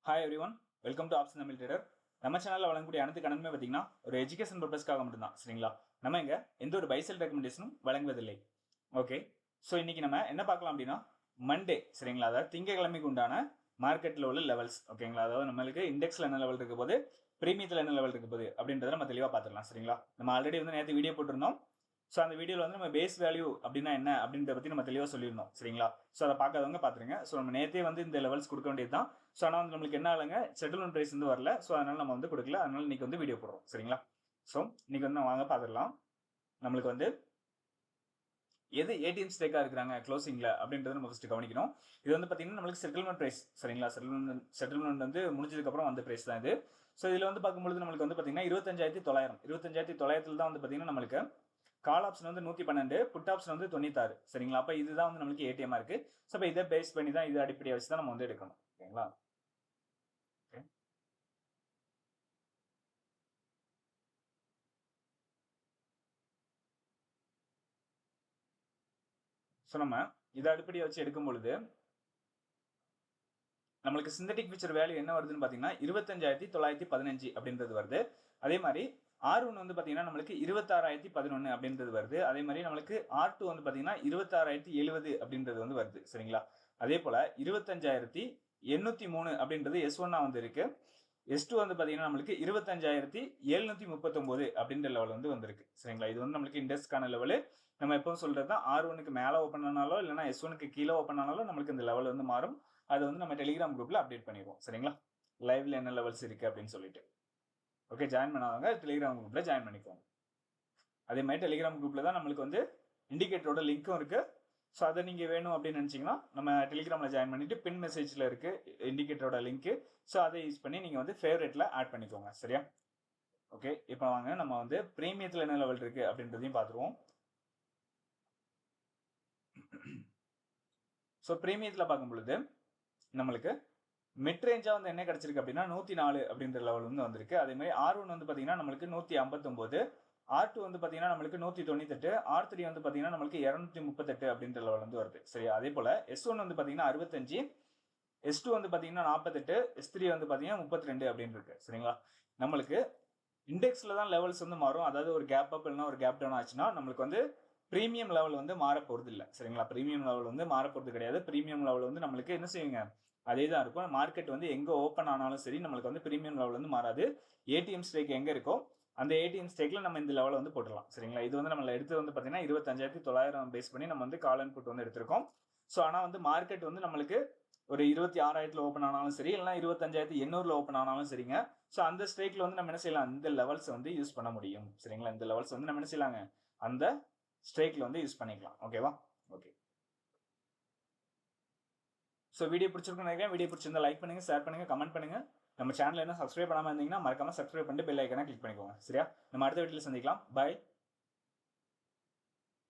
Hi every one, welcome to option Tamil trader. நம்ம சேனலில் வழங்கக்கூடிய அனைத்து கணக்குமே பார்த்தீங்கன்னா ஒரு எஜுகேஷன் பர்பஸ்க்காக மட்டும்தான், சரிங்களா? நம்ம இங்கே எந்த ஒரு பைசல் ரெக்கமெண்டேஷனும் வழங்குவதில்லை. ஓகே, ஸோ இன்னைக்கு நம்ம என்ன பார்க்கலாம் அப்படின்னா மண்டே, சரிங்களா? அதாவது திங்கக்கிழமைக்கு உண்டான மார்க்கெட்டில் உள்ள லெவல்ஸ், ஓகேங்களா? அதாவது நம்மளுக்கு இண்டெக்ஸில் என்ன லெவல் இருக்க போது, பிரீமியத்தில் என்ன லெவல் இருக்க போது அப்படின்றத நம்ம தெளிவாக பார்த்துக்கலாம், சரிங்களா? நம்ம ஆல்ரெடி வந்து நேற்று வீடியோ போட்டிருந்தோம். ஸோ அந்த வீடியோவில் வந்து நம்ம பேஸ் வேல்யூ அப்படின்னா என்ன அப்படின்றத பற்றி நம்ம தெளிவாக சொல்லியிருந்தோம், சரிங்களா? ஸோ அதை பார்க்காதவங்க பார்த்துருங்க. ஸோ நம்ம நேற்றே வந்து இந்த லெவல்ஸ் கொடுக்க வேண்டியது தான். ஸோ ஆனால் வந்து நம்மளுக்கு என்ன ஆளுங்க செட்டில்மெண்ட் ப்ரைஸ் வந்து வரல. ஸோ அதனால நம்ம வந்து கொடுக்கல. அதனால இன்னைக்கு வந்து வீடியோ போடுறோம், சரிங்களா? ஸோ இன்னைக்கு வந்து வாங்க பார்த்துடலாம். நம்மளுக்கு வந்து எது ஏடிஎம் ஸ்டேக்காக இருக்கிறாங்க க்ளோசிங்கில் அப்படின்றத நம்ம ஃபஸ்ட்டு கவனிக்கணும். இது வந்து பார்த்தீங்கன்னா நம்மளுக்கு செட்டில்மெண்ட் ப்ரைஸ், சரிங்களா? செட்டில்மெண்ட் வந்து முடிஞ்சதுக்கப்புறம் வந்த ப்ரைஸ் தான் இது. ஸோ இதில் வந்து பார்க்கும்போது நம்மளுக்கு வந்து பார்த்தீங்கன்னா 25,900 தான் வந்து பார்த்தீங்கன்னா நம்மளுக்கு கால் ஆப்ஷன் வந்து 112, புட் ஆப்ஷன் வந்து 96, சரிங்களா? அப்போ இதுதான் வந்து நம்மளுக்கு ஏடிஎம்மாக இருக்கு. ஸோ இப்போ இதை பேஸ் பண்ணி தான், இது அடிப்படையை வச்சு தான் நம்ம வந்து எடுக்கணும், ஓகேங்களா? ஸோ நம்ம இதை அடிப்படையை வச்சு எடுக்கும் பொழுது நம்மளுக்கு சிந்தட்டிக் ஃபியூச்சர் வேல்யூ என்ன வருதுன்னு பார்த்தீங்கன்னா 25,915 அப்படின்றது வருது. அதே மாதிரி R1 வந்து பார்த்தீங்கன்னா நம்மளுக்கு 26,011 அப்படின்றது வருது. அதே மாதிரி நம்மளுக்கு R2 வந்து பார்த்தீங்கன்னா 26,070 அப்படின்றது வந்து வருது, சரிங்களா? அதே போல 25,803 அப்படின்றது S1 வந்து இருக்கு. S2 வந்து பார்த்தீங்கன்னா நம்மளுக்கு 25,739 அப்படின்ற லெவல் வந்து வந்திருக்கு, சரிங்களா? இது வந்து நம்மளுக்கு இண்டெக்ஸ்க்கான லெவலு. நம்ம எப்பவும் சொல்றது தான், R1க்கு மேலே ஓப்பன் ஆனாலோ இல்லைனா S1க்கு கீழே ஓப்பன் ஆனாலும் நம்மளுக்கு இந்த லெவல் வந்து மாறும். அது வந்து நம்ம டெலிகிராம் குரூப்ல அப்டேட் பண்ணிடுவோம், சரிங்களா? லைவ்ல என்ன லெவல்ஸ் இருக்கு அப்படின்னு சொல்லிட்டு. ஓகே, ஜாயின் பண்ணாதவங்க டெலிகிராம் குரூப்ல ஜாயின் பண்ணிக்கோங்க. அதே மாதிரி டெலிகிராம் குரூப்ல தான் நம்மளுக்கு வந்து இண்டிகேட்டரோட லிங்க்கும் இருக்கு. ஸோ அதை நீங்கள் வேணும் அப்படின்னு நினச்சிங்கன்னா நம்ம டெலிகிராமில் ஜாயின் பண்ணிட்டு பின் மெசேஜில் இருக்கு இண்டிகேட்டரோட லிங்க்கு. ஸோ அதை யூஸ் பண்ணி நீங்கள் வந்து ஃபேவரேட்டில் ஆட் பண்ணிக்கோங்க, சரியா? ஓகே, இப்போ வாங்க நம்ம வந்து பிரீமியத்தில் என்ன லெவல் இருக்கு அப்படின்றதையும் பார்த்துருவோம். ஸோ பிரீமியத்தில் பார்க்கும் பொழுது நம்மளுக்கு மிட் ரேஞ்சாக வந்து என்ன கிடைச்சிருக்கு அப்படின்னா 104 அப்படின்ற லெவல் வந்து வந்திருக்கு. அதே மாதிரி R1 வந்து பார்த்தீங்கன்னா நம்மளுக்கு 159, R2 வந்து பார்த்தீங்கன்னா நம்மளுக்கு 198, R3 வந்து பார்த்தீங்கன்னா நம்மளுக்கு 238 அப்படின்ற லெவல் வந்து வருது, சரியா? அதே போல S1 வந்து பார்த்தீங்கன்னா 65, S2 வந்து பார்த்தீங்கன்னா 48, S3 வந்து பார்த்தீங்கன்னா 32 அப்படின்னு இருக்கு, சரிங்களா? நம்மளுக்கு இண்டெக்ஸில் தான் லெவல்ஸ் வந்து மாறும். அதாவது ஒரு கேப் அப் இல்லைன்னா ஒரு கேப் டவுன் ஆச்சுன்னா நம்மளுக்கு வந்து ப்ரீமியம் லெவல் வந்து மாற போகிறது இல்லை, சரிங்களா? ப்ரீமியம் லெவல் வந்து மாற போகிறது கிடையாது. ப்ரீமியம் லெவல் வந்து நம்மளுக்கு என்ன செய்யுங்க, அதே தான் இருக்கும். மார்க்கெட் வந்து எங்கே ஓப்பன் ஆனாலும் சரி நம்மளுக்கு வந்து ப்ரீமியம் லெவல் வந்து மாறாது. ஏடிஎம் ஸ்டேக் எங்கே இருக்கோ அந்த ஏடிஎம் ஸ்டேக்கில் நம்ம இந்த லெவலை வந்து போட்டுடலாம், சரிங்களா? இது வந்து நம்மள எடுத்து வந்து பார்த்தீங்கன்னா 25,900 பேஸ் பண்ணி நம்ம வந்து கால் அண்ட் புட் வந்து எடுத்திருக்கோம். ஸோ ஆனால் வந்து மார்க்கெட் வந்து நம்மளுக்கு ஒரு 26,000 ஓப்பன் ஆனாலும் சரி, இல்லைனா 25,800 ஓப்பன் ஆனாலும் சரிங்க. ஸோ அந்த ஸ்ட்ரைக்ல வந்து நம்ம என்ன செய்யலாம், இந்த லெவல்ஸ் வந்து யூஸ் பண்ண முடியும், சரிங்களா? இந்த லெவல்ஸ் வந்து நம்ம என்ன செய்யலாங்க, அந்த ஸ்ட்ரைக்ல வந்து யூஸ் பண்ணிக்கலாம், ஓகேவா? ஓகே, ஸோ வீடியோ பிடிச்சிருக்குன்னு நினைக்கிறேன். வீடியோ பிடிச்சிருந்தா லைக் பண்ணுங்க, ஷேர் பண்ணுங்க, கமெண்ட் பண்ணுங்க. நம்ம சேனல் என்ன சப்ஸ்கிரைப் பண்ணாமல் இருந்தீங்கன்னா மறக்காம சப்ஸ்கிரைப் பண்ணிட்டு பெல் ஐக்கனை கிளிக் பண்ணிக்கோங்க, சரியா? நம்ம அடுத்த வீடியோவில் சந்திக்கலாம். பாய்.